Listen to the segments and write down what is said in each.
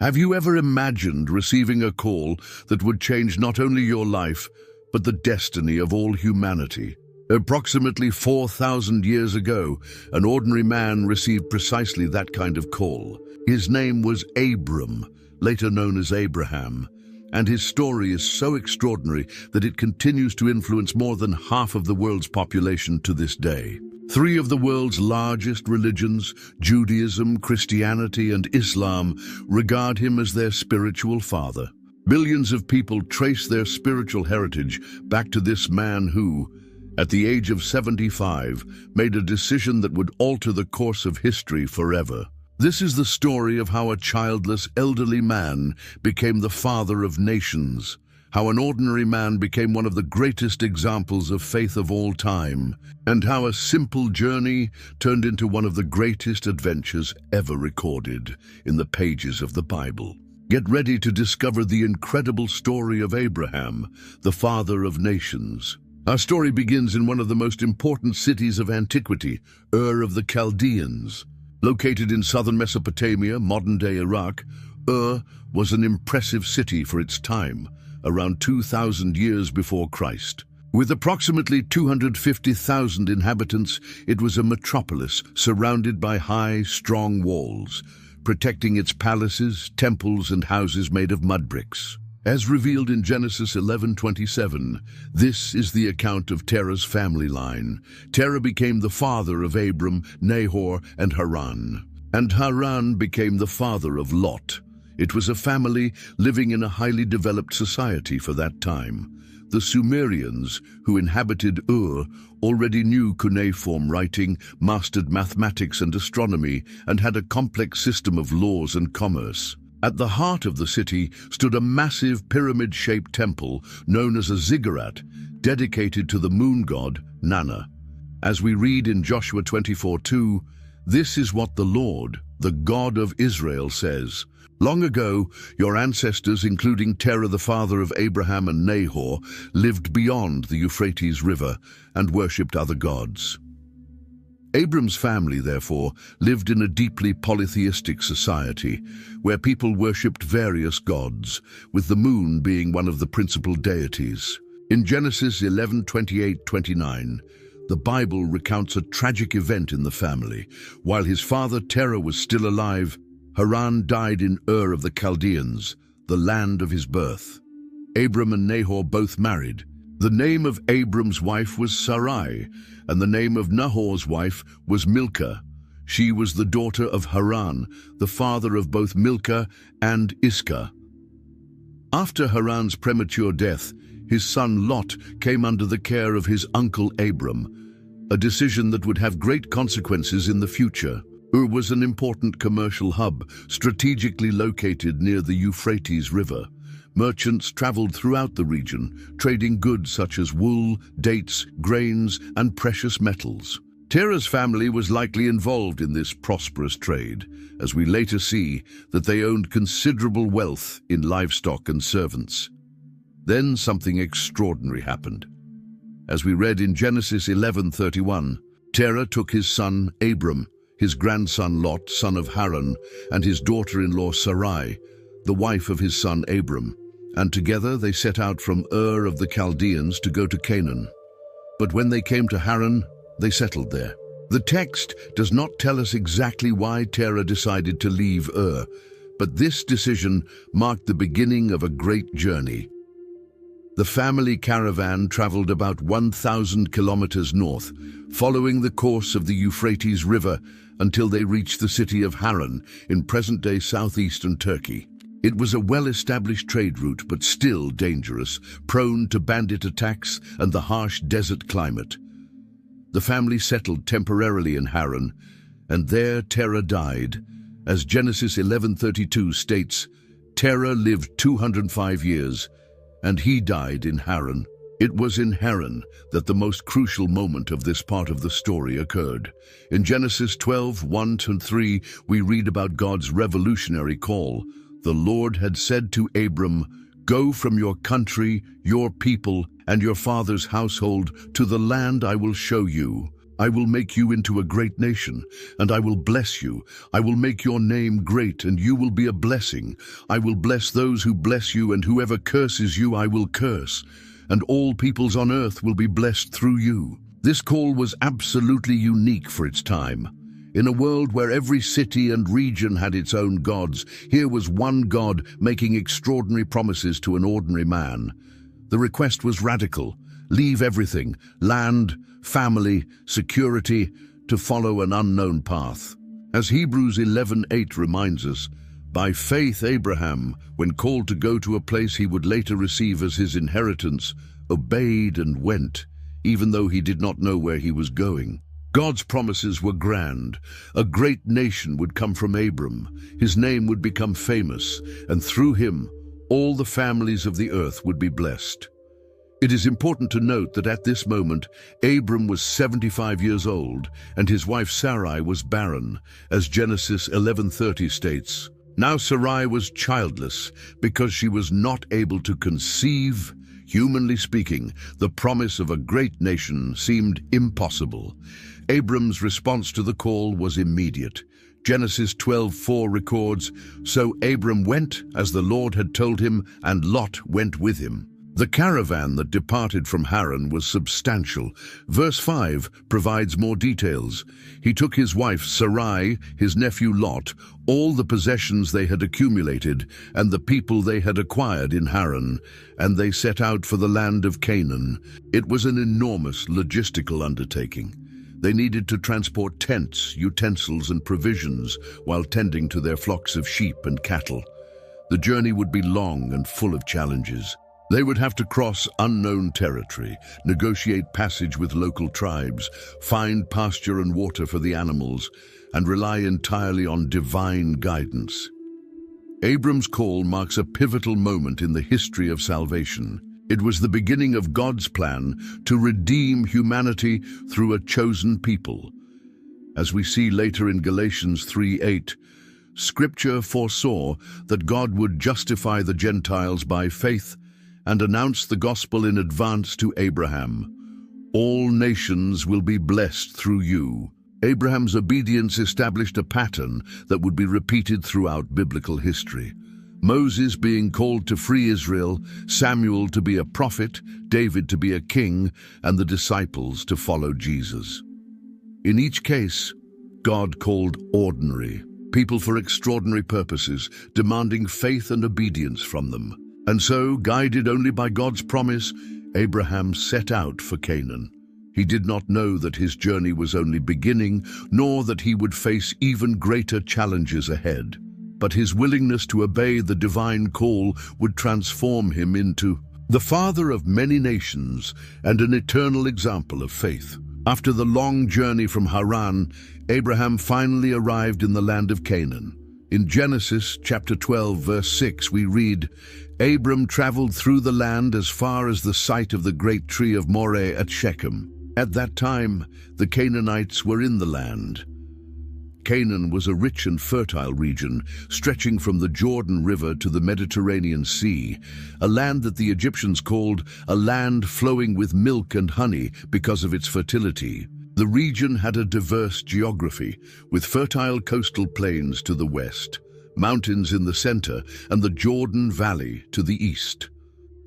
Have you ever imagined receiving a call that would change not only your life, but the destiny of all humanity? Approximately 4,000 years ago, an ordinary man received precisely that kind of call. His name was Abram, later known as Abraham, and his story is so extraordinary that it continues to influence more than half of the world's population to this day. Three of the world's largest religions, Judaism, Christianity, and Islam, regard him as their spiritual father. Billions of people trace their spiritual heritage back to this man who, at the age of 75, made a decision that would alter the course of history forever. This is the story of how a childless elderly man became the father of nations, how an ordinary man became one of the greatest examples of faith of all time, and how a simple journey turned into one of the greatest adventures ever recorded in the pages of the Bible. Get ready to discover the incredible story of Abraham, the father of nations. Our story begins in one of the most important cities of antiquity, Ur of the Chaldeans. Located in southern Mesopotamia, modern-day Iraq, Ur was an impressive city for its time, around 2,000 years before Christ. With approximately 250,000 inhabitants, it was a metropolis surrounded by high, strong walls, protecting its palaces, temples, and houses made of mud bricks. As revealed in Genesis 11:27, this is the account of Terah's family line. Terah became the father of Abram, Nahor, and Haran. And Haran became the father of Lot. It was a family living in a highly developed society for that time. The Sumerians, who inhabited Ur, already knew cuneiform writing, mastered mathematics and astronomy, and had a complex system of laws and commerce. At the heart of the city stood a massive pyramid-shaped temple known as a ziggurat, dedicated to the moon god, Nana. As we read in Joshua 24:2, "This is what the Lord, the God of Israel, says. Long ago, your ancestors, including Terah the father of Abraham and Nahor, lived beyond the Euphrates River and worshipped other gods." Abram's family, therefore, lived in a deeply polytheistic society, where people worshipped various gods, with the moon being one of the principal deities. In Genesis 11:28-29, the Bible recounts a tragic event in the family. While his father Terah was still alive, Haran died in Ur of the Chaldeans, the land of his birth. Abram and Nahor both married. The name of Abram's wife was Sarai, and the name of Nahor's wife was Milcah. She was the daughter of Haran, the father of both Milcah and Iscah. After Haran's premature death, his son Lot came under the care of his uncle Abram, a decision that would have great consequences in the future. Ur was an important commercial hub, strategically located near the Euphrates River. Merchants traveled throughout the region, trading goods such as wool, dates, grains, and precious metals. Terah's family was likely involved in this prosperous trade, as we later see that they owned considerable wealth in livestock and servants. Then something extraordinary happened. As we read in Genesis 11:31, Terah took his son Abram, his grandson Lot, son of Haran, and his daughter-in-law Sarai, the wife of his son Abram, and together they set out from Ur of the Chaldeans to go to Canaan. But when they came to Haran, they settled there. The text does not tell us exactly why Terah decided to leave Ur, but this decision marked the beginning of a great journey. The family caravan traveled about 1,000 kilometers north, following the course of the Euphrates River until they reached the city of Haran in present-day southeastern Turkey. It was a well-established trade route, but still dangerous, prone to bandit attacks and the harsh desert climate. The family settled temporarily in Haran, and there Terah died. As Genesis 11:32 states, Terah lived 205 years, and he died in Haran. It was in Haran that the most crucial moment of this part of the story occurred. In Genesis 12:1-3, we read about God's revolutionary call. The Lord had said to Abram, "Go from your country, your people, and your father's household to the land I will show you. I will make you into a great nation, and I will bless you. I will make your name great, and you will be a blessing. I will bless those who bless you, and whoever curses you I will curse. And all peoples on earth will be blessed through you. This call was absolutely unique for its time. In a world where every city and region had its own gods, here was one God making extraordinary promises to an ordinary man. The request was radical. Leave everything, land, family, security, to follow an unknown path. As Hebrews 11:8 reminds us, by faith Abraham, when called to go to a place he would later receive as his inheritance, obeyed and went, even though he did not know where he was going. God's promises were grand. A great nation would come from Abram. His name would become famous, and through him, all the families of the earth would be blessed. It is important to note that at this moment, Abram was 75 years old, and his wife Sarai was barren, as Genesis 11:30 states. Now Sarai was childless because she was not able to conceive. Humanly speaking, the promise of a great nation seemed impossible. Abram's response to the call was immediate. Genesis 12:4 records, "So Abram went as the Lord had told him, and Lot went with him." The caravan that departed from Haran was substantial. Verse 5 provides more details. He took his wife Sarai, his nephew Lot, all the possessions they had accumulated, and the people they had acquired in Haran, and they set out for the land of Canaan. It was an enormous logistical undertaking. They needed to transport tents, utensils, and provisions while tending to their flocks of sheep and cattle. The journey would be long and full of challenges. They would have to cross unknown territory, negotiate passage with local tribes, find pasture and water for the animals, and rely entirely on divine guidance. Abram's call marks a pivotal moment in the history of salvation. It was the beginning of God's plan to redeem humanity through a chosen people. As we see later in Galatians 3:8, Scripture foresaw that God would justify the Gentiles by faith and announce the gospel in advance to Abraham. All nations will be blessed through you. Abraham's obedience established a pattern that would be repeated throughout biblical history. Moses being called to free Israel, Samuel to be a prophet, David to be a king, and the disciples to follow Jesus. In each case, God called ordinary people for extraordinary purposes, demanding faith and obedience from them. And so, guided only by God's promise, Abraham set out for Canaan. He did not know that his journey was only beginning, nor that he would face even greater challenges ahead. But his willingness to obey the divine call would transform him into the father of many nations and an eternal example of faith. After the long journey from Haran, Abraham finally arrived in the land of Canaan. In Genesis chapter 12, verse 6, we read, Abram traveled through the land as far as the site of the great tree of Mamre at Shechem. At that time, the Canaanites were in the land. Canaan was a rich and fertile region, stretching from the Jordan River to the Mediterranean Sea, a land that the Egyptians called a land flowing with milk and honey because of its fertility. The region had a diverse geography, with fertile coastal plains to the west, mountains in the center, and the Jordan Valley to the east.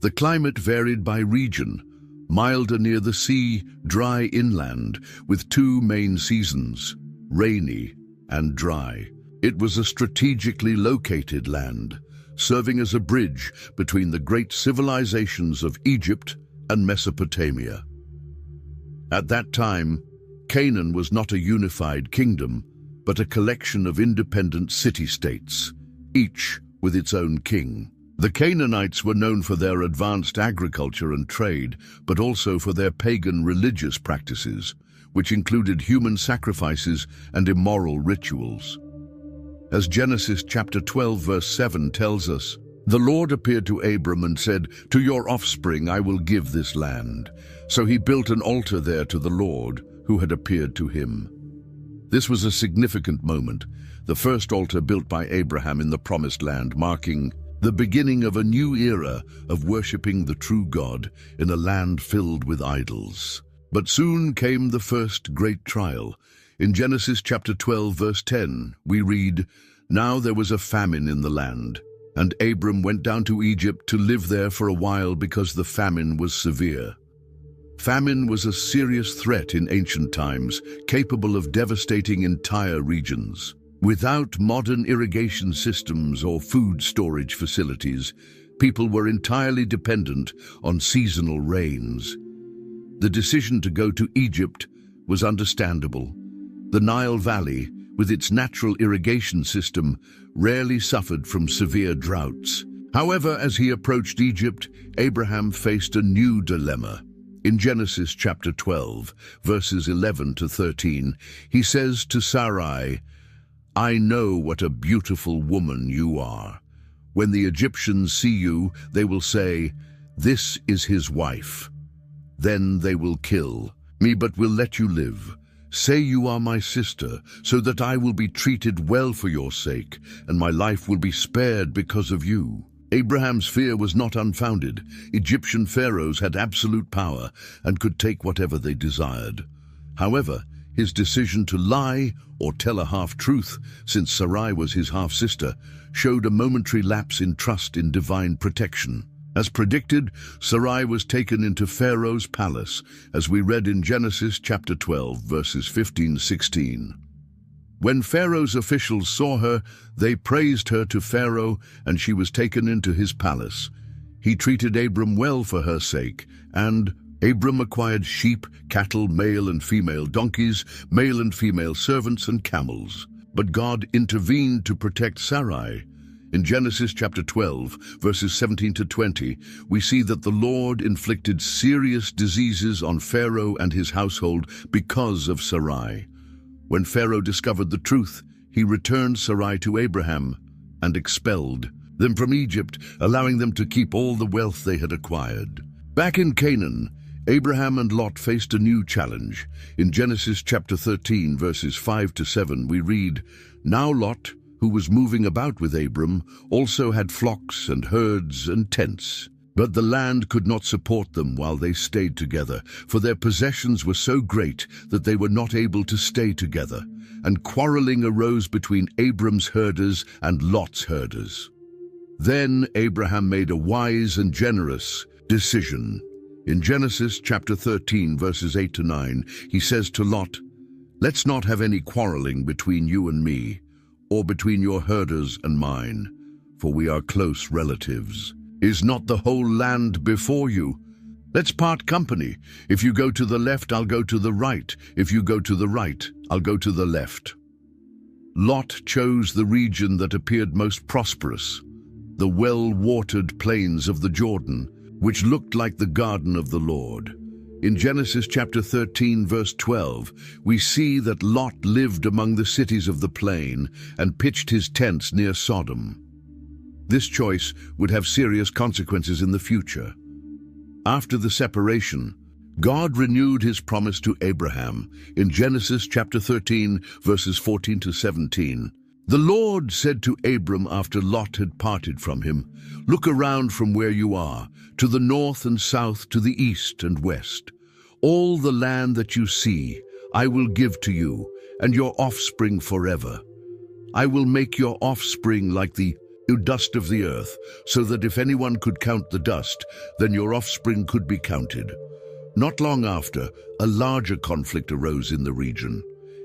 The climate varied by region, milder near the sea, dry inland, with two main seasons, rainy and dry. It was a strategically located land, serving as a bridge between the great civilizations of Egypt and Mesopotamia. At that time, Canaan was not a unified kingdom, but a collection of independent city-states, each with its own king. The Canaanites were known for their advanced agriculture and trade, but also for their pagan religious practices, which included human sacrifices and immoral rituals. As Genesis chapter 12 verse 7 tells us, the Lord appeared to Abram and said, "To your offspring I will give this land." So he built an altar there to the Lord, who had appeared to him. This was a significant moment, the first altar built by Abraham in the Promised Land, marking the beginning of a new era of worshipping the true God in a land filled with idols. But soon came the first great trial. In Genesis chapter 12, verse 10, we read, "Now there was a famine in the land, and Abram went down to Egypt to live there for a while because the famine was severe." Famine was a serious threat in ancient times, capable of devastating entire regions. Without modern irrigation systems or food storage facilities, people were entirely dependent on seasonal rains. The decision to go to Egypt was understandable. The Nile Valley, with its natural irrigation system, rarely suffered from severe droughts. However, as he approached Egypt, Abraham faced a new dilemma. In Genesis chapter 12, verses 11 to 13, he says to Sarai, "I know what a beautiful woman you are. When the Egyptians see you, they will say, 'This is his wife.' Then they will kill me, but will let you live. Say you are my sister, so that I will be treated well for your sake, and my life will be spared because of you." Abraham's fear was not unfounded. Egyptian pharaohs had absolute power and could take whatever they desired. However, his decision to lie or tell a half-truth, since Sarai was his half-sister, showed a momentary lapse in trust in divine protection. As predicted, Sarai was taken into Pharaoh's palace, as we read in Genesis chapter 12, verses 15-16. When Pharaoh's officials saw her, they praised her to Pharaoh, and she was taken into his palace. He treated Abram well for her sake, and Abram acquired sheep, cattle, male and female donkeys, male and female servants, and camels. But God intervened to protect Sarai. In Genesis chapter 12, verses 17 to 20, we see that the Lord inflicted serious diseases on Pharaoh and his household because of Sarai. When Pharaoh discovered the truth, he returned Sarai to Abraham and expelled them from Egypt, allowing them to keep all the wealth they had acquired. Back in Canaan, Abraham and Lot faced a new challenge. In Genesis chapter 13, verses 5 to 7, we read, "Now Lot, who was moving about with Abram, also had flocks and herds and tents. But the land could not support them while they stayed together, for their possessions were so great that they were not able to stay together, and quarreling arose between Abram's herders and Lot's herders. Then Abraham made a wise and generous decision. In Genesis chapter 13, verses 8 to 9, he says to Lot, "Let's not have any quarreling between you and me, or between your herders and mine, for we are close relatives. Is not the whole land before you? Let's part company. If you go to the left, I'll go to the right. If you go to the right, I'll go to the left." Lot chose the region that appeared most prosperous, the well-watered plains of the Jordan, which looked like the garden of the Lord. In Genesis chapter 13, verse 12, we see that Lot lived among the cities of the plain and pitched his tents near Sodom. This choice would have serious consequences in the future. After the separation, God renewed his promise to Abraham in Genesis chapter 13, verses 14 to 17. The Lord said to Abram after Lot had parted from him, "Look around from where you are, to the north and south, to the east and west. All the land that you see, I will give to you, and your offspring forever. I will make your offspring like the dust of the earth, so that if anyone could count the dust, then your offspring could be counted." Not long after, a larger conflict arose in the region.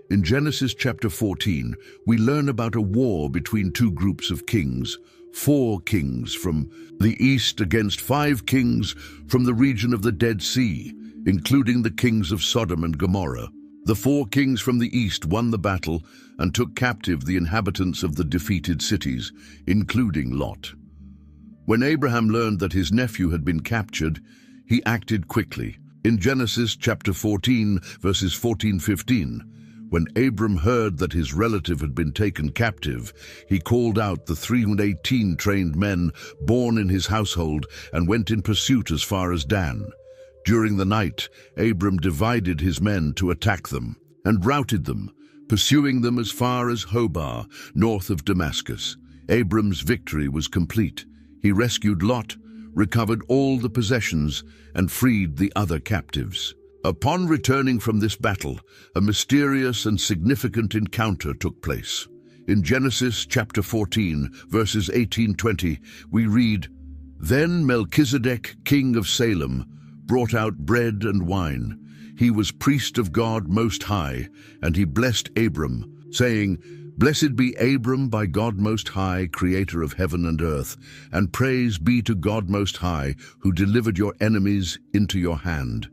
In Genesis chapter 14, we learn about a war between two groups of kings, 4 kings from the east against 5 kings from the region of the Dead Sea, including the kings of Sodom and Gomorrah. The 4 kings from the east won the battle and took captive the inhabitants of the defeated cities, including Lot. When Abraham learned that his nephew had been captured, he acted quickly. In Genesis chapter 14, verses 14-15, when Abram heard that his relative had been taken captive, he called out the 318 trained men born in his household and went in pursuit as far as Dan. During the night, Abram divided his men to attack them and routed them, pursuing them as far as Hobah, north of Damascus. Abram's victory was complete. He rescued Lot, recovered all the possessions, and freed the other captives. Upon returning from this battle, a mysterious and significant encounter took place. In Genesis chapter 14, verses 18-20, we read, "Then Melchizedek, king of Salem, brought out bread and wine. He was priest of God Most High, and he blessed Abram, saying, 'Blessed be Abram by God Most High, creator of heaven and earth, and praise be to God Most High, who delivered your enemies into your hand.'"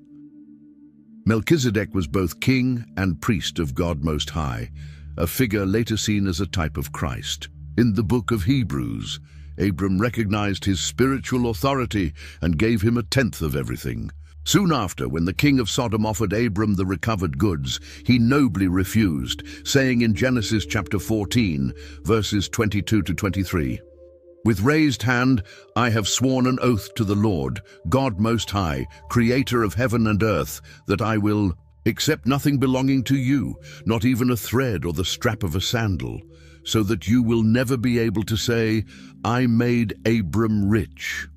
Melchizedek was both king and priest of God Most High, a figure later seen as a type of Christ. In the book of Hebrews, Abram recognized his spiritual authority and gave him a tenth of everything. Soon after, when the king of Sodom offered Abram the recovered goods, he nobly refused, saying in Genesis chapter 14, verses 22-23, "With raised hand I have sworn an oath to the Lord, God Most High, creator of heaven and earth, that I will accept nothing belonging to you, not even a thread or the strap of a sandal, so that you will never be able to say, 'I made Abram rich.'"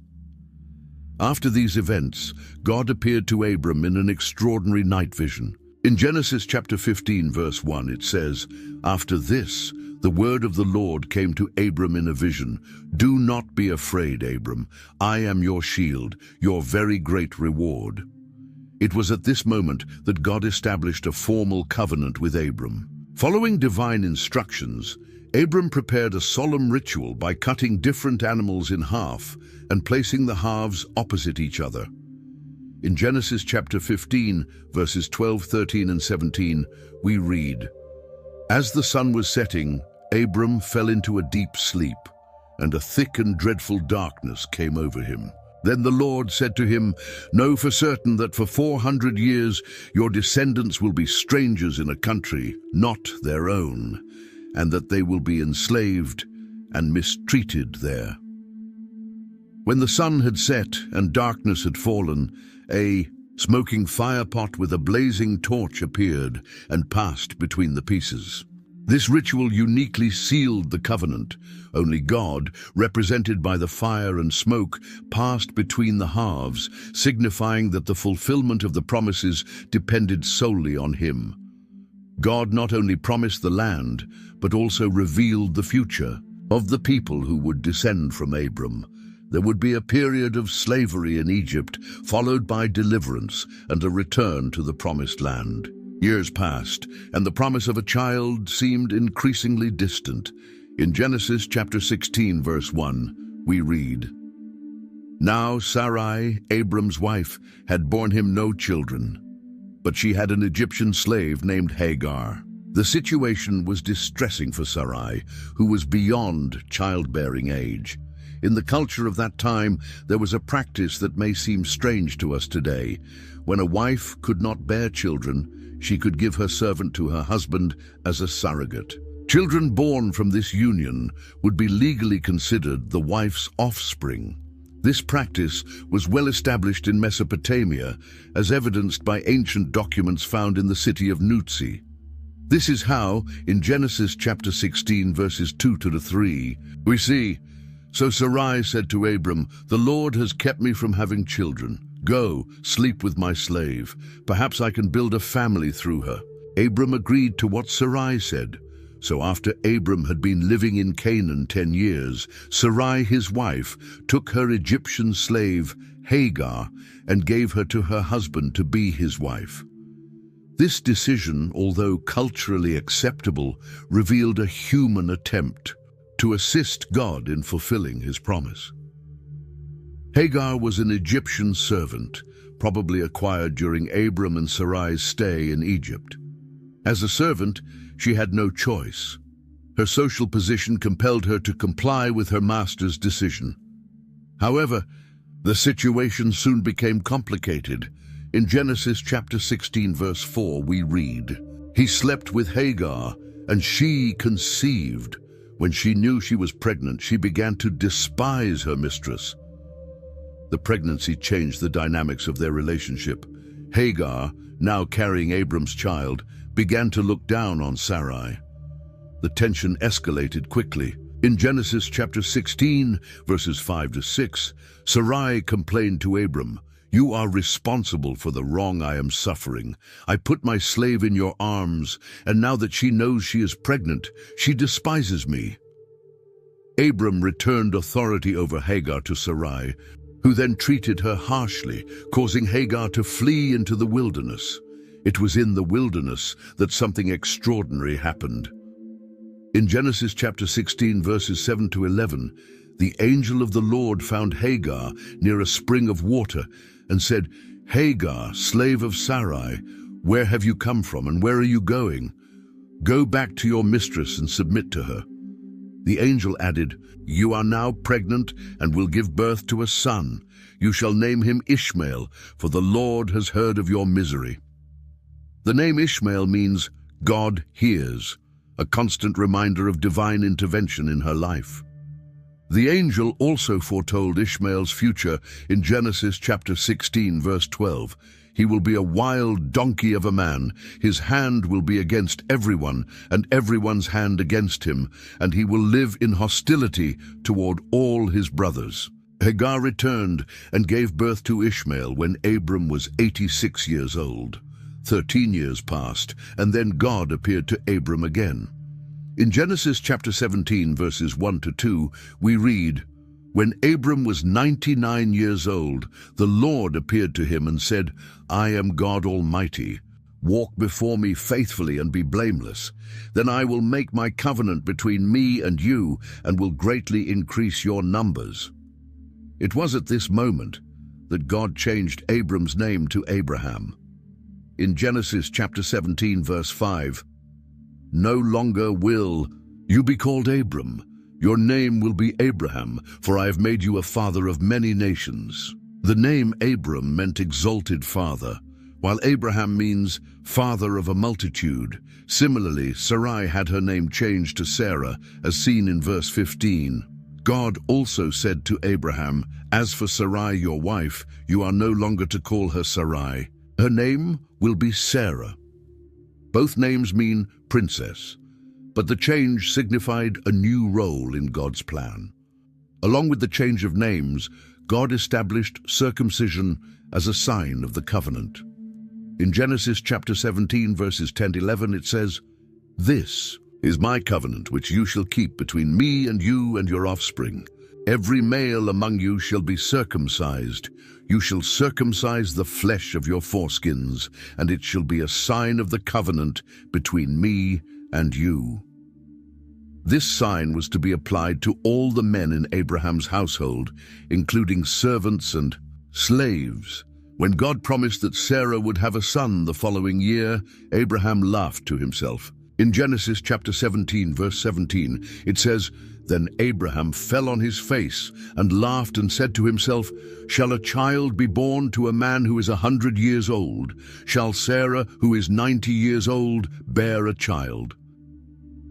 After these events, God appeared to Abram in an extraordinary night vision. In Genesis chapter 15, verse 1, it says, "After this, the word of the Lord came to Abram in a vision. 'Do not be afraid, Abram. I am your shield, your very great reward.'" It was at this moment that God established a formal covenant with Abram. Following divine instructions, Abram prepared a solemn ritual by cutting different animals in half and placing the halves opposite each other. In Genesis chapter 15, verses 12, 13, and 17, we read, "As the sun was setting, Abram fell into a deep sleep, and a thick and dreadful darkness came over him. Then the Lord said to him, 'Know for certain that for 400 years your descendants will be strangers in a country not their own, and that they will be enslaved and mistreated there.' When the sun had set and darkness had fallen, a smoking firepot with a blazing torch appeared and passed between the pieces. This ritual uniquely sealed the covenant. Only God, represented by the fire and smoke, passed between the halves, signifying that the fulfillment of the promises depended solely on him. God not only promised the land, but also revealed the future of the people who would descend from Abram. There would be a period of slavery in Egypt, followed by deliverance and a return to the promised land. Years passed, and the promise of a child seemed increasingly distant. In Genesis chapter 16, verse 1, we read, "Now Sarai, Abram's wife, had borne him no children, but she had an Egyptian slave named Hagar. The situation was distressing for Sarai, who was beyond childbearing age. In the culture of that time, there was a practice that may seem strange to us today. When a wife could not bear children, she could give her servant to her husband as a surrogate. Children born from this union would be legally considered the wife's offspring. This practice was well established in Mesopotamia, as evidenced by ancient documents found in the city of Nutsi. This is how, in Genesis chapter 16, verses 2-3, we see, "So Sarai said to Abram, 'The Lord has kept me from having children. Go, sleep with my slave. Perhaps I can build a family through her.' Abram agreed to what Sarai said. So after Abram had been living in Canaan 10 years, Sarai, his wife, took her Egyptian slave, Hagar, and gave her to her husband to be his wife. This decision, although culturally acceptable, revealed a human attempt to assist God in fulfilling his promise. Hagar was an Egyptian servant, probably acquired during Abram and Sarai's stay in Egypt. As a servant, she had no choice. Her social position compelled her to comply with her master's decision. However, the situation soon became complicated. In Genesis chapter 16, verse 4, we read, "He slept with Hagar, and she conceived. When she knew she was pregnant, she began to despise her mistress." The pregnancy changed the dynamics of their relationship. Hagar, now carrying Abram's child, began to look down on Sarai. The tension escalated quickly. In Genesis chapter 16, verses 5-6, Sarai complained to Abram, You are responsible for the wrong I am suffering. I put my slave in your arms, and now that she knows she is pregnant, she despises me." Abram returned authority over Hagar to Sarai, who then treated her harshly, causing Hagar to flee into the wilderness. It was in the wilderness that something extraordinary happened. In Genesis chapter 16, verses 7 to 11, the angel of the Lord found Hagar near a spring of water and said, "Hagar, slave of Sarai, where have you come from and where are you going? Go back to your mistress and submit to her." The angel added, "You are now pregnant and will give birth to a son. You shall name him Ishmael, for the Lord has heard of your misery." The name Ishmael means God hears, a constant reminder of divine intervention in her life. The angel also foretold Ishmael's future in Genesis chapter 16, verse 12. "He will be a wild donkey of a man. His hand will be against everyone, and everyone's hand against him, and he will live in hostility toward all his brothers." Hagar returned and gave birth to Ishmael when Abram was 86 years old. 13 years passed, and then God appeared to Abram again. In Genesis chapter 17, verses 1 to 2, we read, "When Abram was 99 years old, the Lord appeared to him and said, 'I am God Almighty. Walk before me faithfully and be blameless. Then I will make my covenant between me and you and will greatly increase your numbers.'" It was at this moment that God changed Abram's name to Abraham. In Genesis chapter 17, verse 5, "No longer will you be called Abram. Your name will be Abraham, for I have made you a father of many nations." The name Abram meant exalted father, while Abraham means father of a multitude. Similarly, Sarai had her name changed to Sarah, as seen in verse 15. God also said to Abraham, "As for Sarai your wife, you are no longer to call her Sarai. Her name will be Sarah." Both names mean princess, but the change signified a new role in God's plan. Along with the change of names, God established circumcision as a sign of the covenant. In Genesis chapter 17, verses 10 to 11, it says, "This is my covenant which you shall keep between me and you and your offspring. Every male among you shall be circumcised. You shall circumcise the flesh of your foreskins, and it shall be a sign of the covenant between me and you." This sign was to be applied to all the men in Abraham's household, including servants and slaves. When God promised that Sarah would have a son the following year, Abraham laughed to himself. In Genesis chapter 17, verse 17, it says, "Then Abraham fell on his face and laughed and said to himself, 'Shall a child be born to a man who is 100 years old? Shall Sarah, who is 90 years old, bear a child?'"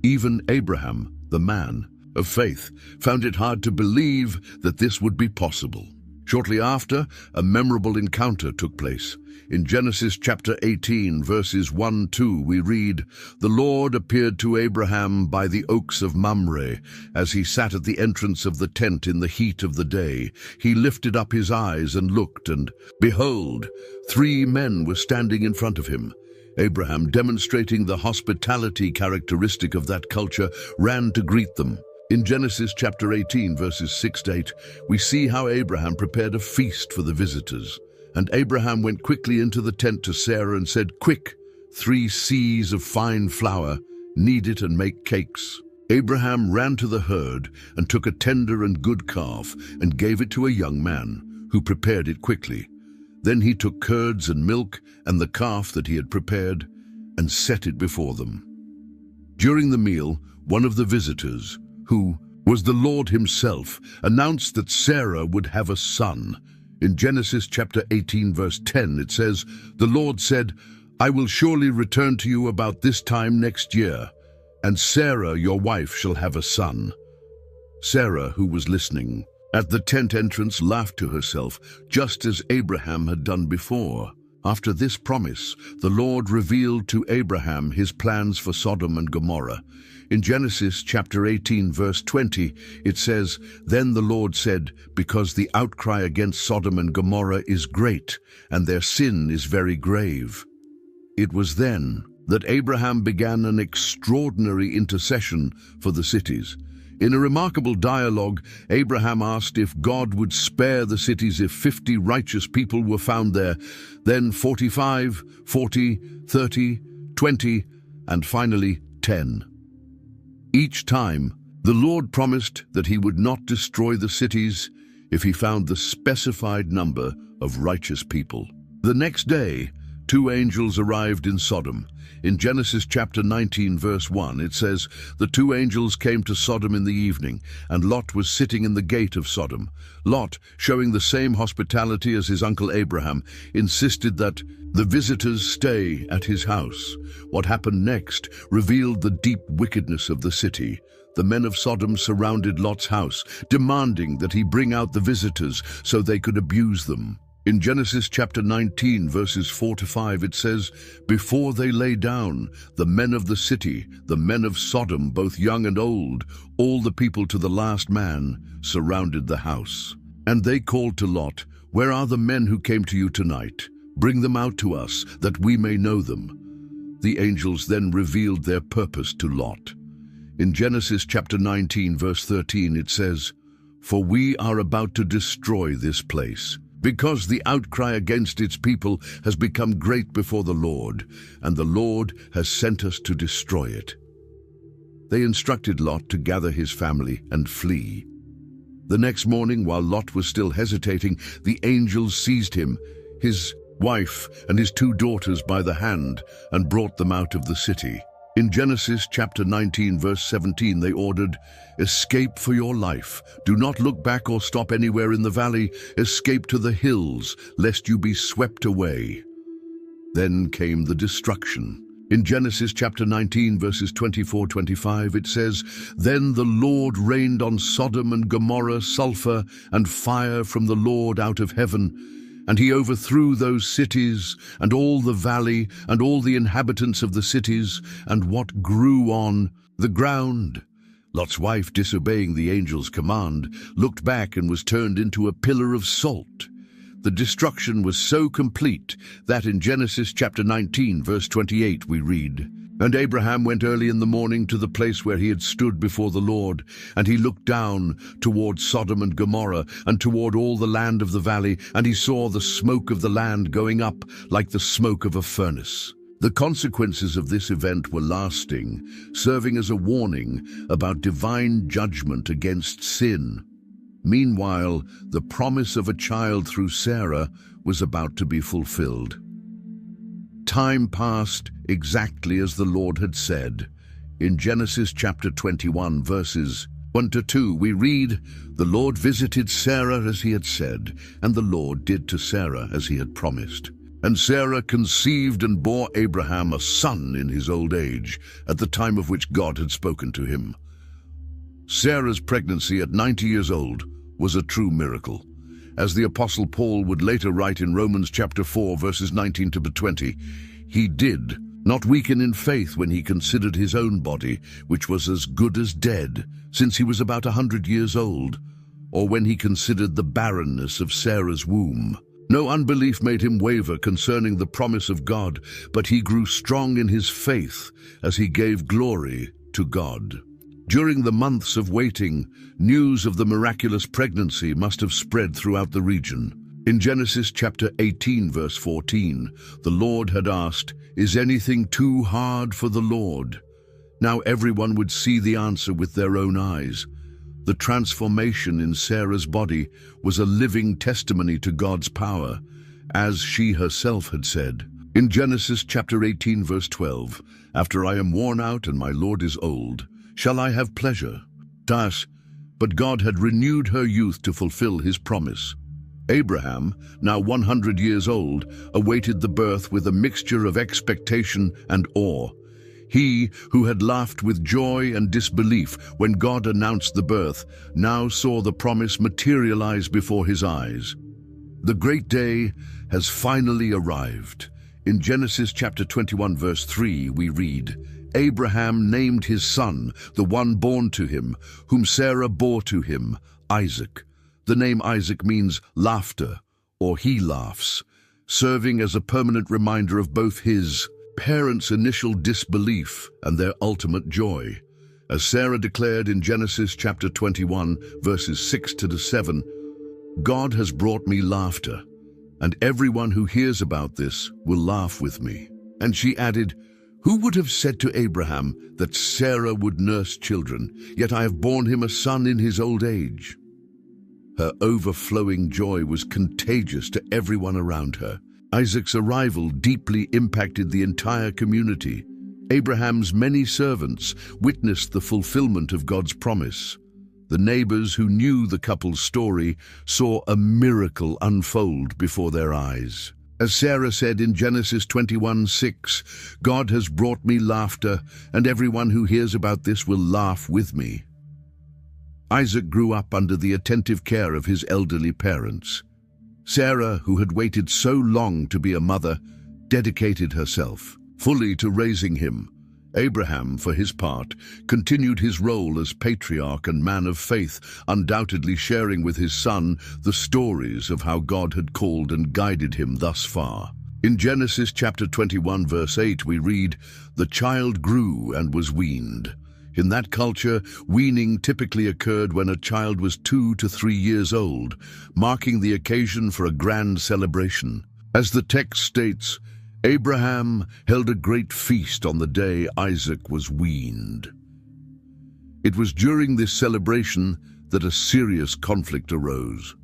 Even Abraham, the man of faith, found it hard to believe that this would be possible. Shortly after, a memorable encounter took place. In Genesis chapter 18, verses 1-2, we read, "The Lord appeared to Abraham by the oaks of Mamre, as he sat at the entrance of the tent in the heat of the day. He lifted up his eyes and looked, and behold, 3 men were standing in front of him. Abraham, demonstrating the hospitality characteristic of that culture, ran to greet them. In Genesis chapter 18, verses 6-8, we see how Abraham prepared a feast for the visitors. And Abraham went quickly into the tent to Sarah and said, "Quick, 3 seahs of fine flour, knead it and make cakes." Abraham ran to the herd and took a tender and good calf and gave it to a young man, who prepared it quickly. Then he took curds and milk and the calf that he had prepared and set it before them. During the meal, one of the visitors, who was the Lord himself, announced that Sarah would have a son. In Genesis chapter 18, verse 10, it says, "The Lord said, 'I will surely return to you about this time next year, and Sarah, your wife, shall have a son.'" Sarah, who was listening at the tent entrance, laughed to herself, just as Abraham had done before. After this promise, the Lord revealed to Abraham his plans for Sodom and Gomorrah. In Genesis chapter 18, verse 20, it says, "Then the Lord said, because the outcry against Sodom and Gomorrah is great, and their sin is very grave." It was then that Abraham began an extraordinary intercession for the cities. In a remarkable dialogue, Abraham asked if God would spare the cities if 50 righteous people were found there, then 45, 40, 30, 20, and finally 10. Each time, the Lord promised that he would not destroy the cities if he found the specified number of righteous people. The next day, 2 angels arrived in Sodom. In Genesis chapter 19, verse 1, it says, "The 2 angels came to Sodom in the evening, and Lot was sitting in the gate of Sodom. Lot, showing the same hospitality as his uncle Abraham, insisted that the visitors stay at his house." What happened next revealed the deep wickedness of the city. The men of Sodom surrounded Lot's house, demanding that he bring out the visitors so they could abuse them. In Genesis chapter 19, verses 4 to 5, it says, "Before they lay down, the men of the city, the men of Sodom, both young and old, all the people to the last man, surrounded the house. And they called to Lot, 'Where are the men who came to you tonight? Bring them out to us, that we may know them.' The angels then revealed their purpose to Lot. In Genesis chapter 19, verse 13, it says, "For we are about to destroy this place, because the outcry against its people has become great before the Lord, and the Lord has sent us to destroy it." They instructed Lot to gather his family and flee. The next morning, while Lot was still hesitating, the angels seized him, his wife, and his 2 daughters by the hand, and brought them out of the city. In Genesis chapter 19, verse 17, they ordered, "Escape for your life. Do not look back or stop anywhere in the valley. Escape to the hills, lest you be swept away." Then came the destruction. In Genesis chapter 19, verses 24-25, it says, "Then the Lord rained on Sodom and Gomorrah sulfur and fire from the Lord out of heaven, and he overthrew those cities, and all the valley, and all the inhabitants of the cities, and what grew on the ground." Lot's wife, disobeying the angel's command, looked back and was turned into a pillar of salt. The destruction was so complete that in Genesis chapter 19, verse 28, we read, "And Abraham went early in the morning to the place where he had stood before the Lord, and he looked down toward Sodom and Gomorrah, and toward all the land of the valley, and he saw the smoke of the land going up like the smoke of a furnace." The consequences of this event were lasting, serving as a warning about divine judgment against sin. Meanwhile, the promise of a child through Sarah was about to be fulfilled. Time passed exactly as the Lord had said. In Genesis chapter 21, verses 1 to 2, we read, "The Lord visited Sarah as he had said, and the Lord did to Sarah as he had promised. And Sarah conceived and bore Abraham a son in his old age, at the time of which God had spoken to him." Sarah's pregnancy at 90 years old was a true miracle. As the Apostle Paul would later write in Romans chapter 4, verses 19 to 20, "He did not weaken in faith when he considered his own body, which was as good as dead, since he was about 100 years old, or when he considered the barrenness of Sarah's womb. No unbelief made him waver concerning the promise of God, but he grew strong in his faith as he gave glory to God." During the months of waiting, news of the miraculous pregnancy must have spread throughout the region. In Genesis chapter 18, verse 14, the Lord had asked, "Is anything too hard for the Lord?" Now everyone would see the answer with their own eyes. The transformation in Sarah's body was a living testimony to God's power, as she herself had said. In Genesis chapter 18, verse 12, "After I am worn out and my Lord is old, shall I have pleasure?" But God had renewed her youth to fulfill his promise. Abraham, now 100 years old, awaited the birth with a mixture of expectation and awe. He, who had laughed with joy and disbelief when God announced the birth, now saw the promise materialize before his eyes. The great day has finally arrived. In Genesis chapter 21 verse 3 we read, Abraham named his son, the one born to him, whom Sarah bore to him, Isaac. The name Isaac means laughter, or he laughs, serving as a permanent reminder of both his parents' initial disbelief and their ultimate joy. As Sarah declared in Genesis chapter 21 verses 6 to 7, God has brought me laughter, and everyone who hears about this will laugh with me. And she added, who would have said to Abraham that Sarah would nurse children, yet I have borne him a son in his old age? Her overflowing joy was contagious to everyone around her. Isaac's arrival deeply impacted the entire community. Abraham's many servants witnessed the fulfillment of God's promise. The neighbors who knew the couple's story saw a miracle unfold before their eyes. As Sarah said in Genesis 21:6, God has brought me laughter, and everyone who hears about this will laugh with me. Isaac grew up under the attentive care of his elderly parents. Sarah, who had waited so long to be a mother, dedicated herself fully to raising him. Abraham, for his part, continued his role as patriarch and man of faith, undoubtedly sharing with his son the stories of how God had called and guided him thus far. In Genesis chapter 21 verse 8 we read, the child grew and was weaned. In that culture, weaning typically occurred when a child was 2 to 3 years old, marking the occasion for a grand celebration. As the text states, Abraham held a great feast on the day Isaac was weaned. It was during this celebration that a serious conflict arose.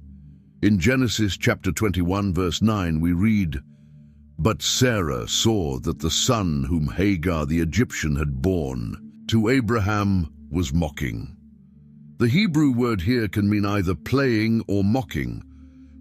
In Genesis chapter 21 verse 9 we read, but Sarah saw that the son whom Hagar the Egyptian had borne to Abraham was mocking. The Hebrew word here can mean either playing or mocking,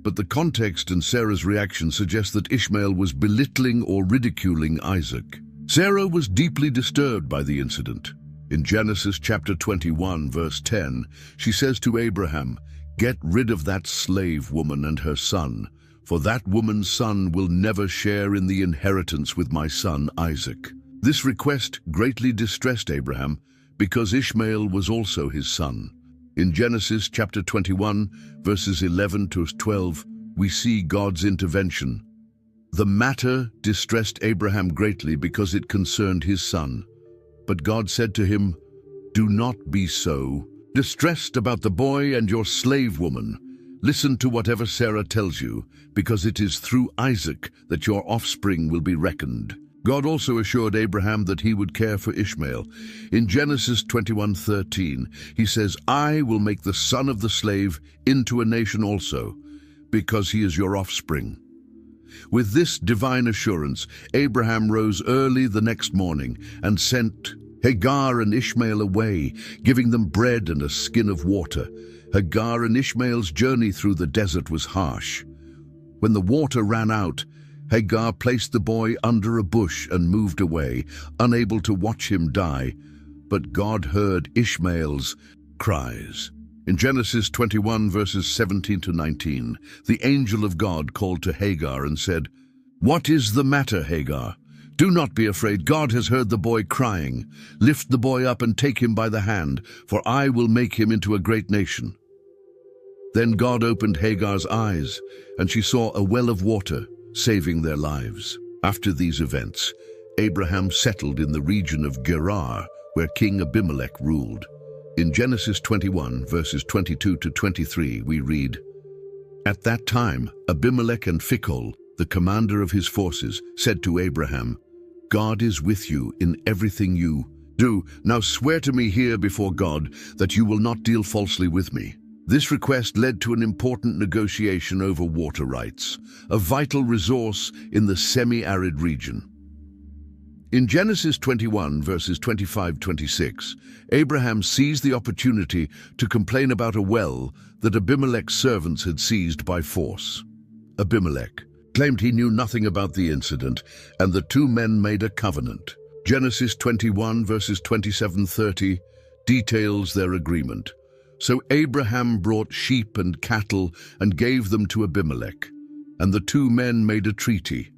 but the context and Sarah's reaction suggests that Ishmael was belittling or ridiculing Isaac. Sarah was deeply disturbed by the incident. In Genesis chapter 21 verse 10, she says to Abraham, get rid of that slave woman and her son, for that woman's son will never share in the inheritance with my son Isaac. This request greatly distressed Abraham because Ishmael was also his son. In Genesis chapter 21, verses 11 to 12, we see God's intervention. The matter distressed Abraham greatly because it concerned his son. But God said to him, do not be so distressed about the boy and your slave woman. Listen to whatever Sarah tells you, because it is through Isaac that your offspring will be reckoned. God also assured Abraham that he would care for Ishmael. In Genesis 21:13, he says, I will make the son of the slave into a nation also, because he is your offspring. With this divine assurance, Abraham rose early the next morning and sent Hagar and Ishmael away, giving them bread and a skin of water. Hagar and Ishmael's journey through the desert was harsh. When the water ran out, Hagar placed the boy under a bush and moved away, unable to watch him die. But God heard Ishmael's cries. In Genesis 21 verses 17 to 19, the angel of God called to Hagar and said, what is the matter, Hagar? Do not be afraid. God has heard the boy crying. Lift the boy up and take him by the hand, for I will make him into a great nation. Then God opened Hagar's eyes, and she saw a well of water, saving their lives. After these events, Abraham settled in the region of Gerar, where King Abimelech ruled. In Genesis 21, verses 22 to 23, we read, at that time, Abimelech and Phicol, the commander of his forces, said to Abraham, God is with you in everything you do. Now swear to me here before God that you will not deal falsely with me. This request led to an important negotiation over water rights, a vital resource in the semi-arid region. In Genesis 21, verses 25-26, Abraham seized the opportunity to complain about a well that Abimelech's servants had seized by force. Abimelech claimed he knew nothing about the incident, and the two men made a covenant. Genesis 21, verses 27-30, details their agreement. So Abraham brought sheep and cattle and gave them to Abimelech. And the two men made a treaty.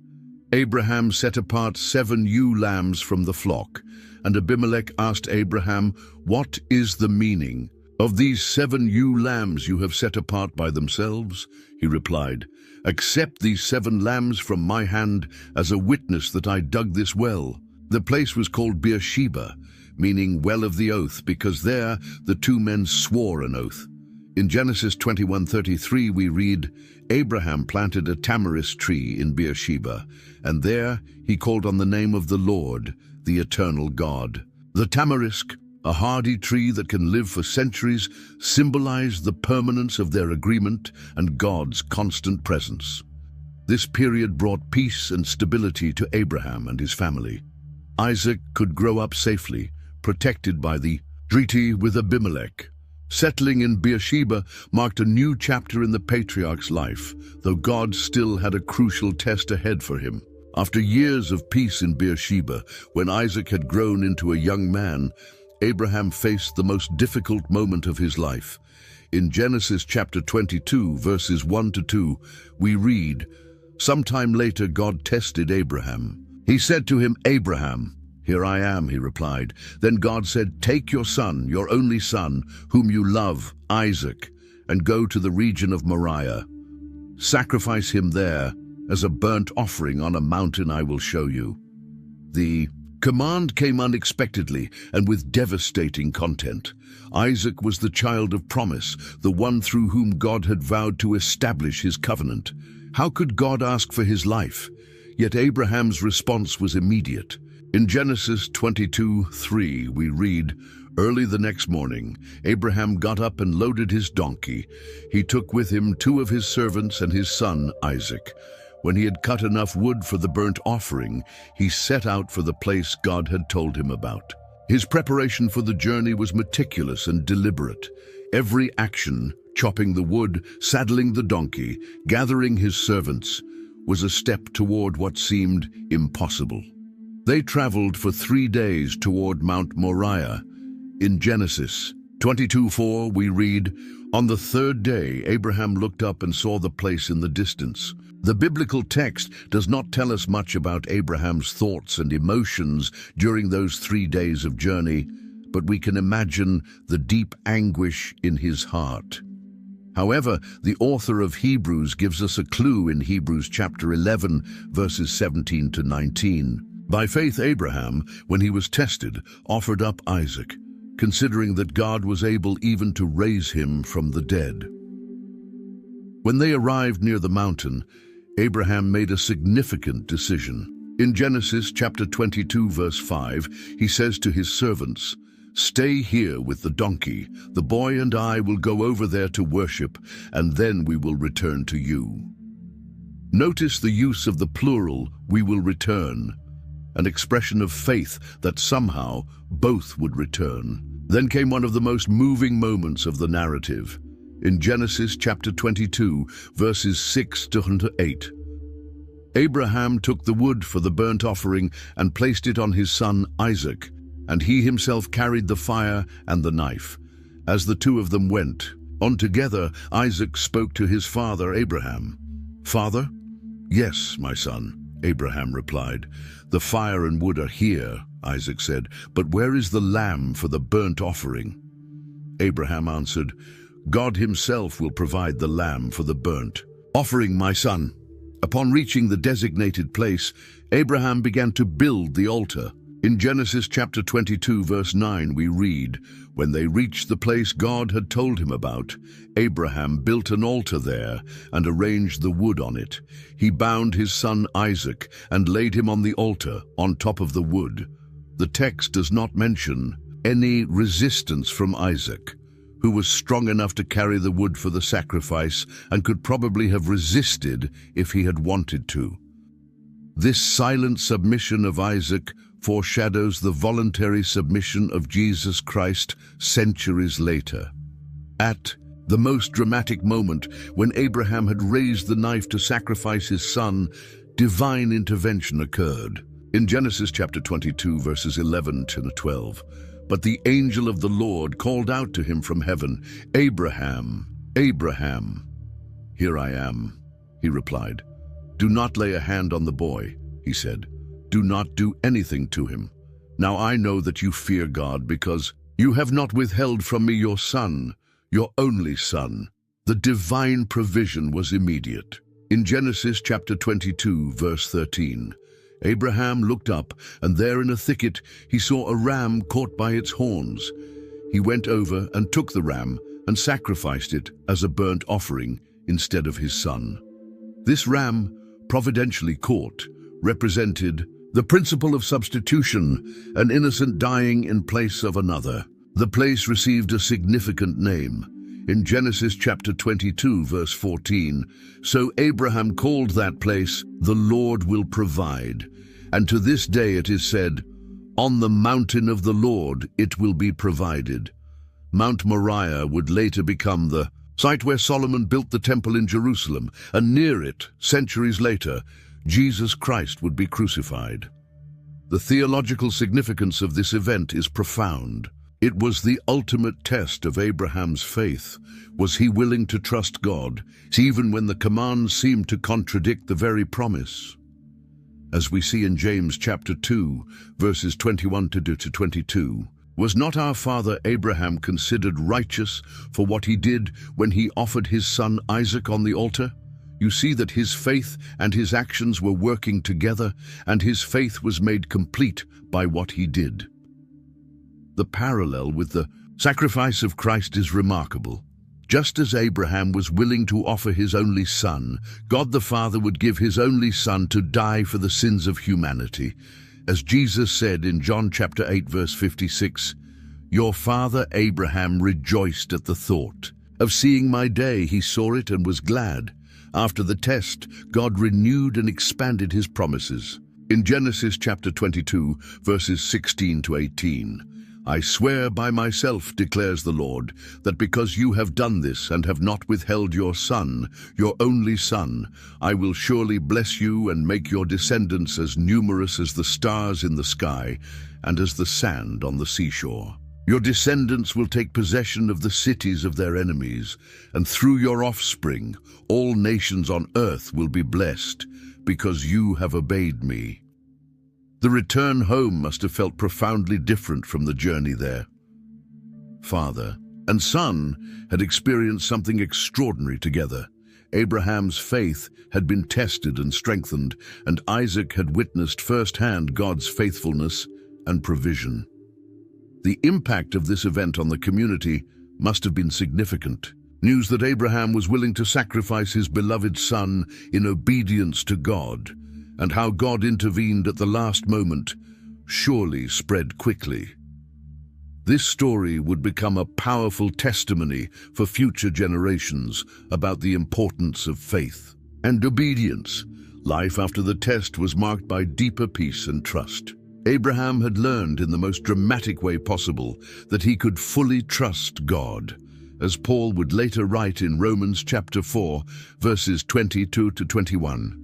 Abraham set apart 7 ewe lambs from the flock, and Abimelech asked Abraham, "What is the meaning of these 7 ewe lambs you have set apart by themselves?" He replied, "Accept these 7 lambs from my hand as a witness that I dug this well." The place was called Beersheba, meaning well of the oath, because there the two men swore an oath. In Genesis 21:33 we read, "Abraham planted a tamarisk tree in Beersheba, and there he called on the name of the Lord, the eternal God." The tamarisk, a hardy tree that can live for centuries, symbolized the permanence of their agreement and God's constant presence. This period brought peace and stability to Abraham and his family. Isaac could grow up safely, protected by the treaty with Abimelech. Settling in Beersheba marked a new chapter in the patriarch's life, though God still had a crucial test ahead for him. After years of peace in Beersheba, when Isaac had grown into a young man, Abraham faced the most difficult moment of his life. In Genesis chapter 22, verses 1 to 2, we read, "Sometime later God tested Abraham. He said to him, 'Abraham.' 'Here I am,' he replied. Then God said, 'Take your son, your only son, whom you love, Isaac, and go to the region of Moriah. Sacrifice him there as a burnt offering on a mountain I will show you.'" The command came unexpectedly and with devastating content. Isaac was the child of promise, the one through whom God had vowed to establish his covenant. How could God ask for his life? Yet Abraham's response was immediate. In Genesis 22:3 we read, "Early the next morning, Abraham got up and loaded his donkey. He took with him 2 of his servants and his son Isaac. When he had cut enough wood for the burnt offering, he set out for the place God had told him about." His preparation for the journey was meticulous and deliberate. Every action, chopping the wood, saddling the donkey, gathering his servants, was a step toward what seemed impossible. They traveled for 3 days toward Mount Moriah. In Genesis 22:4 we read, "On the 3rd day Abraham looked up and saw the place in the distance." The biblical text does not tell us much about Abraham's thoughts and emotions during those 3 days of journey, but we can imagine the deep anguish in his heart. However, the author of Hebrews gives us a clue in Hebrews chapter 11, verses 17 to 19. By faith Abraham, when he was tested, offered up Isaac, considering that God was able even to raise him from the dead. When they arrived near the mountain, Abraham made a significant decision. In Genesis chapter 22, verse 5, he says to his servants, "Stay here with the donkey. The boy and I will go over there to worship, and then we will return to you." Notice the use of the plural, "we will return," an expression of faith that somehow both would return. Then came one of the most moving moments of the narrative. In Genesis chapter 22, verses 6 to 8. Abraham took the wood for the burnt offering and placed it on his son Isaac, and he himself carried the fire and the knife. As the two of them went on together, Isaac spoke to his father Abraham. "Father?" "Yes, my son," Abraham replied. "The fire and wood are here," Isaac said, "but where is the lamb for the burnt offering?" Abraham answered, "God himself will provide the lamb for the burnt offering, my son." Upon reaching the designated place, Abraham began to build the altar. In Genesis chapter 22, verse 9, we read, "When they reached the place God had told him about, Abraham built an altar there and arranged the wood on it. He bound his son Isaac and laid him on the altar on top of the wood." The text does not mention any resistance from Isaac, who was strong enough to carry the wood for the sacrifice and could probably have resisted if he had wanted to. This silent submission of Isaac foreshadows the voluntary submission of Jesus Christ centuries later. At the most dramatic moment, when Abraham had raised the knife to sacrifice his son, divine intervention occurred. In Genesis chapter 22, verses 11 to 12, "But the angel of the Lord called out to him from heaven, 'Abraham, Abraham.' 'Here I am,' he replied. "Do not lay a hand on the boy," he said. "Do not do anything to him. Now I know that you fear God because you have not withheld from me your son, your only son." The divine provision was immediate. In Genesis chapter 22, verse 13, Abraham looked up, and there in a thicket he saw a ram caught by its horns. He went over and took the ram and sacrificed it as a burnt offering instead of his son. This ram, providentially caught, represented the principle of substitution, an innocent dying in place of another. The place received a significant name. In Genesis chapter 22, verse 14, "So Abraham called that place, 'The Lord will provide.' And to this day it is said, 'On the mountain of the Lord it will be provided.'" Mount Moriah would later become the site where Solomon built the temple in Jerusalem, and near it, centuries later, Jesus Christ would be crucified. The theological significance of this event is profound. It was the ultimate test of Abraham's faith. Was he willing to trust God, even when the commands seemed to contradict the very promise? As we see in James chapter 2, verses 21 to 22, "Was not our father Abraham considered righteous for what he did when he offered his son Isaac on the altar? You see that his faith and his actions were working together, and his faith was made complete by what he did." The parallel with the sacrifice of Christ is remarkable. Just as Abraham was willing to offer his only son, God the Father would give his only son to die for the sins of humanity. As Jesus said in John chapter 8, verse 56, "Your father Abraham rejoiced at the thought of seeing my day. He saw it and was glad." After the test, God renewed and expanded his promises. In Genesis chapter 22, verses 16 to 18, "I swear by myself, declares the Lord, that because you have done this and have not withheld your son, your only son, I will surely bless you and make your descendants as numerous as the stars in the sky and as the sand on the seashore. Your descendants will take possession of the cities of their enemies, and through your offspring all nations on earth will be blessed, because you have obeyed me." The return home must have felt profoundly different from the journey there. Father and son had experienced something extraordinary together. Abraham's faith had been tested and strengthened, and Isaac had witnessed firsthand God's faithfulness and provision. The impact of this event on the community must have been significant. News that Abraham was willing to sacrifice his beloved son in obedience to God, and how God intervened at the last moment, surely spread quickly. This story would become a powerful testimony for future generations about the importance of faith and obedience. Life after the test was marked by deeper peace and trust. Abraham had learned in the most dramatic way possible that he could fully trust God, as Paul would later write in Romans chapter 4, verses 22 to 21.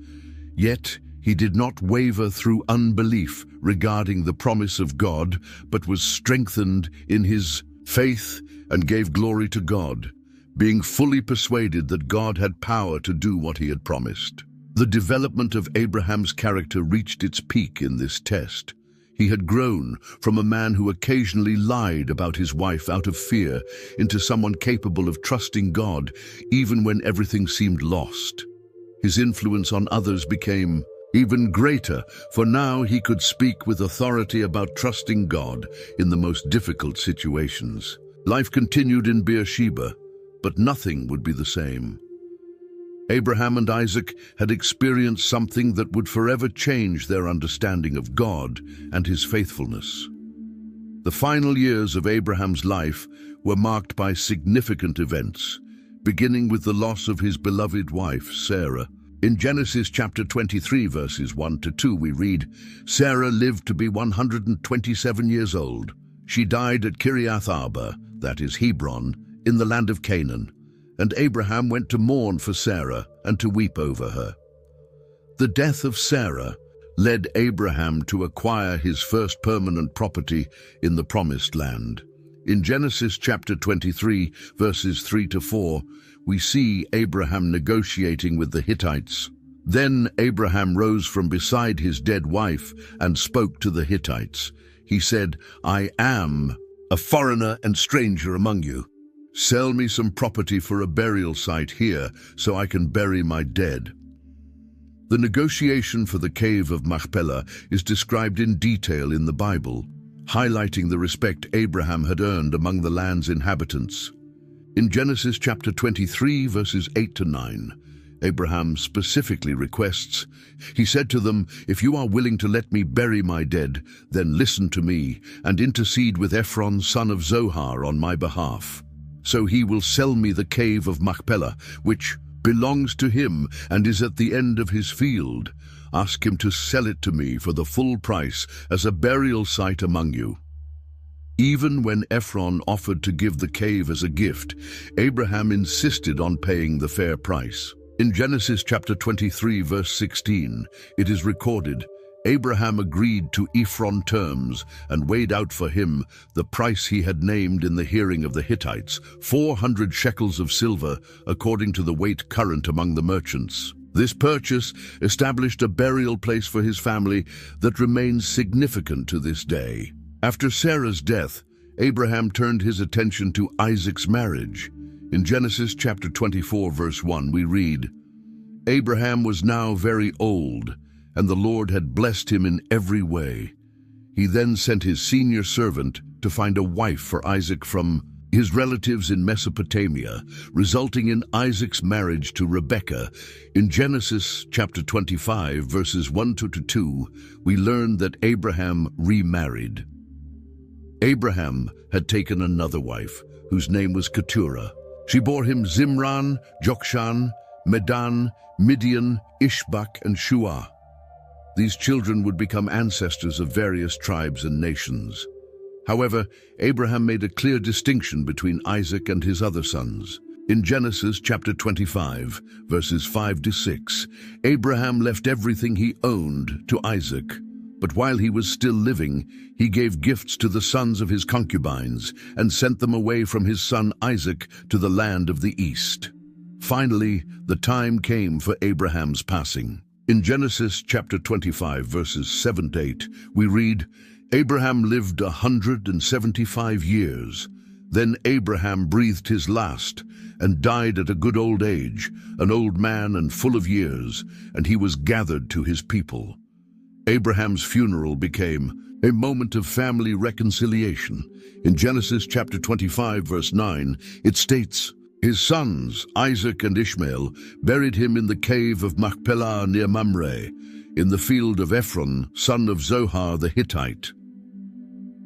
Yet he did not waver through unbelief regarding the promise of God, but was strengthened in his faith and gave glory to God, being fully persuaded that God had power to do what he had promised. The development of Abraham's character reached its peak in this test. He had grown from a man who occasionally lied about his wife out of fear into someone capable of trusting God even when everything seemed lost. His influence on others became even greater, for now he could speak with authority about trusting God in the most difficult situations. Life continued in Beersheba, but nothing would be the same. Abraham and Isaac had experienced something that would forever change their understanding of God and his faithfulness. The final years of Abraham's life were marked by significant events, beginning with the loss of his beloved wife, Sarah. In Genesis chapter 23, verses 1 to 2, we read, "Sarah lived to be 127 years old. She died at Kiriath Arba, that is Hebron, in the land of Canaan. And Abraham went to mourn for Sarah and to weep over her." The death of Sarah led Abraham to acquire his first permanent property in the Promised Land. In Genesis chapter 23, verses 3 to 4, we see Abraham negotiating with the Hittites. Then Abraham rose from beside his dead wife and spoke to the Hittites. He said, "I am a foreigner and stranger among you. Sell me some property for a burial site here so I can bury my dead." The negotiation for the cave of Machpelah is described in detail in the Bible, highlighting the respect Abraham had earned among the land's inhabitants. In Genesis chapter 23, verses 8 to 9, Abraham specifically requests, he said to them, "If you are willing to let me bury my dead, then listen to me and intercede with Ephron, son of Zohar, on my behalf. So he will sell me the cave of Machpelah, which belongs to him and is at the end of his field. Ask him to sell it to me for the full price as a burial site among you." Even when Ephron offered to give the cave as a gift, Abraham insisted on paying the fair price. In Genesis chapter 23, verse 16, it is recorded, Abraham agreed to Ephron terms and weighed out for him the price he had named in the hearing of the Hittites, 400 shekels of silver, according to the weight current among the merchants. This purchase established a burial place for his family that remains significant to this day. After Sarah's death, Abraham turned his attention to Isaac's marriage. In Genesis chapter 24, verse 1, we read, "Abraham was now very old, and the Lord had blessed him in every way. He then sent his senior servant to find a wife for Isaac from his relatives in Mesopotamia, resulting in Isaac's marriage to Rebekah. In Genesis chapter 25, verses 1 to 2, we learn that Abraham remarried. Abraham had taken another wife, whose name was Keturah. She bore him Zimran, Jokshan, Medan, Midian, Ishbak, and Shuah. These children would become ancestors of various tribes and nations. However, Abraham made a clear distinction between Isaac and his other sons. In Genesis chapter 25, verses 5 to 6, Abraham left everything he owned to Isaac. But while he was still living, he gave gifts to the sons of his concubines and sent them away from his son Isaac to the land of the east. Finally, the time came for Abraham's passing. In Genesis chapter 25, verses 7 to 8, we read, "Abraham lived 175 years. Then Abraham breathed his last and died at a good old age, an old man and full of years, and he was gathered to his people." Abraham's funeral became a moment of family reconciliation. In Genesis chapter 25, verse 9, it states, "His sons, Isaac and Ishmael, buried him in the cave of Machpelah near Mamre, in the field of Ephron, son of Zohar the Hittite."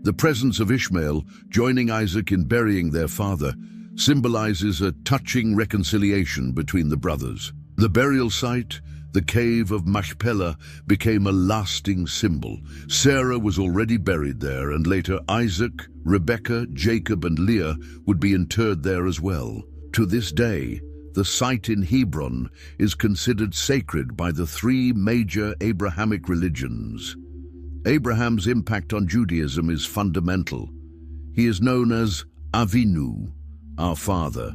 The presence of Ishmael, joining Isaac in burying their father, symbolizes a touching reconciliation between the brothers. The burial site, the cave of Machpelah, became a lasting symbol. Sarah was already buried there, and later Isaac, Rebekah, Jacob, and Leah would be interred there as well. To this day, the site in Hebron is considered sacred by the three major Abrahamic religions. Abraham's impact on Judaism is fundamental. He is known as Avinu, our father,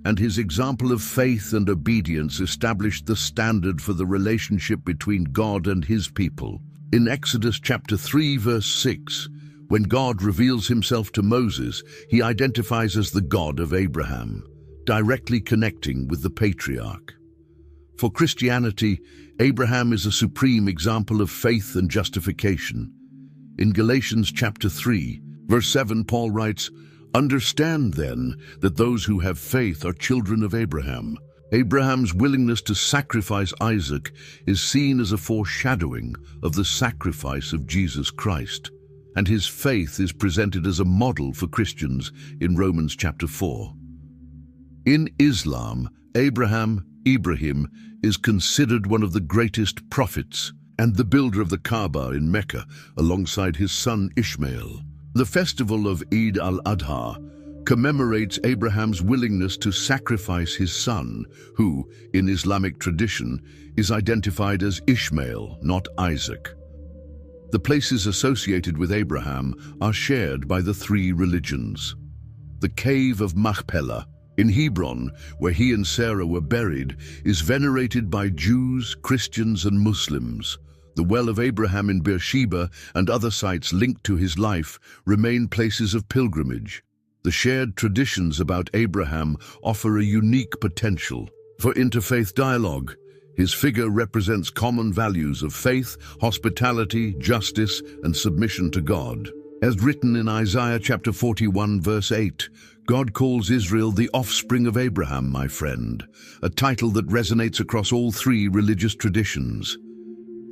and his example of faith and obedience established the standard for the relationship between God and his people. In Exodus chapter 3, verse 6, when God reveals himself to Moses, he identifies as the God of Abraham, directly connecting with the patriarch. For Christianity, Abraham is a supreme example of faith and justification. In Galatians chapter 3, verse 7, Paul writes, "Understand then that those who have faith are children of Abraham." Abraham's willingness to sacrifice Isaac is seen as a foreshadowing of the sacrifice of Jesus Christ, and his faith is presented as a model for Christians in Romans chapter 4. In Islam, Ibrahim is considered one of the greatest prophets and the builder of the Kaaba in Mecca alongside his son Ishmael. The festival of Eid al-Adha commemorates Abraham's willingness to sacrifice his son, who, in Islamic tradition, is identified as Ishmael, not Isaac. The places associated with Abraham are shared by the three religions. The cave of Machpelah, in Hebron, where he and Sarah were buried, is venerated by Jews, Christians, and Muslims. The well of Abraham in Beersheba and other sites linked to his life remain places of pilgrimage. The shared traditions about Abraham offer a unique potential for interfaith dialogue. His figure represents common values of faith, hospitality, justice, and submission to God. As written in Isaiah chapter 41, verse 8, God calls Israel the offspring of Abraham, my friend, a title that resonates across all three religious traditions.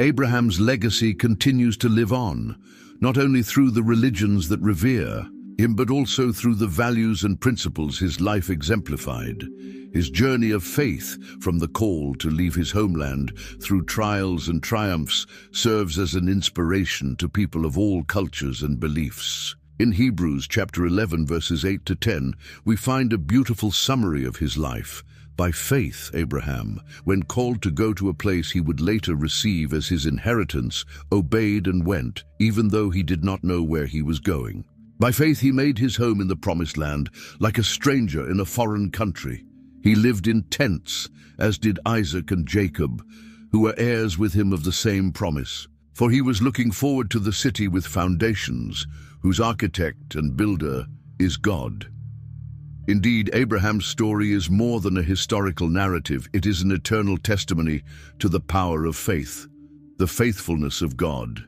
Abraham's legacy continues to live on, not only through the religions that revere him, but also through the values and principles his life exemplified. His journey of faith, from the call to leave his homeland through trials and triumphs, serves as an inspiration to people of all cultures and beliefs. In Hebrews chapter 11, verses 8 to 10, we find a beautiful summary of his life. By faith, Abraham, when called to go to a place he would later receive as his inheritance, obeyed and went, even though he did not know where he was going. By faith he made his home in the promised land, like a stranger in a foreign country. He lived in tents, as did Isaac and Jacob, who were heirs with him of the same promise. For he was looking forward to the city with foundations, whose architect and builder is God. Indeed, Abraham's story is more than a historical narrative. It is an eternal testimony to the power of faith, the faithfulness of God,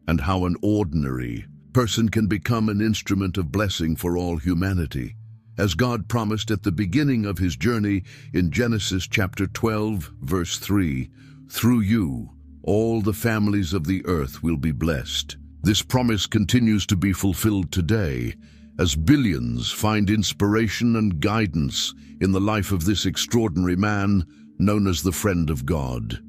and how an ordinary person can become an instrument of blessing for all humanity. As God promised at the beginning of his journey in Genesis chapter 12, verse 3, "Through you, all the families of the earth will be blessed." This promise continues to be fulfilled today, as billions find inspiration and guidance in the life of this extraordinary man known as the Friend of God.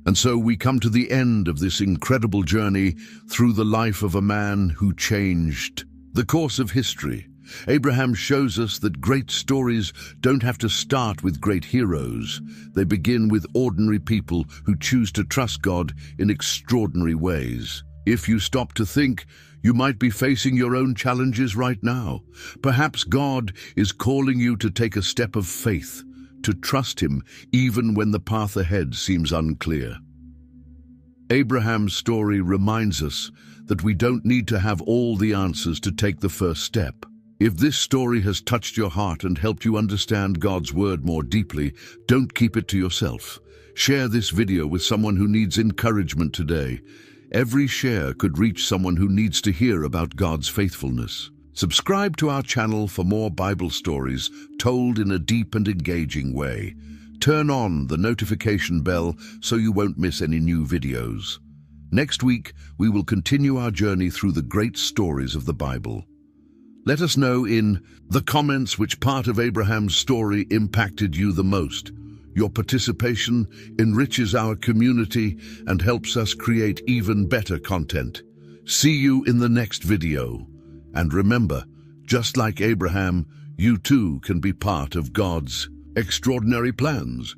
And so we come to the end of this incredible journey through the life of a man who changed the course of history. Abraham shows us that great stories don't have to start with great heroes. They begin with ordinary people who choose to trust God in extraordinary ways. If you stop to think, you might be facing your own challenges right now. Perhaps God is calling you to take a step of faith, to trust him even when the path ahead seems unclear. Abraham's story reminds us that we don't need to have all the answers to take the first step. If this story has touched your heart and helped you understand God's word more deeply, don't keep it to yourself. Share this video with someone who needs encouragement today. Every share could reach someone who needs to hear about God's faithfulness. Subscribe to our channel for more Bible stories told in a deep and engaging way. Turn on the notification bell so you won't miss any new videos. Next week, we will continue our journey through the great stories of the Bible. Let us know in the comments which part of Abraham's story impacted you the most. Your participation enriches our community and helps us create even better content. See you in the next video. And remember, just like Abraham, you too can be part of God's extraordinary plans.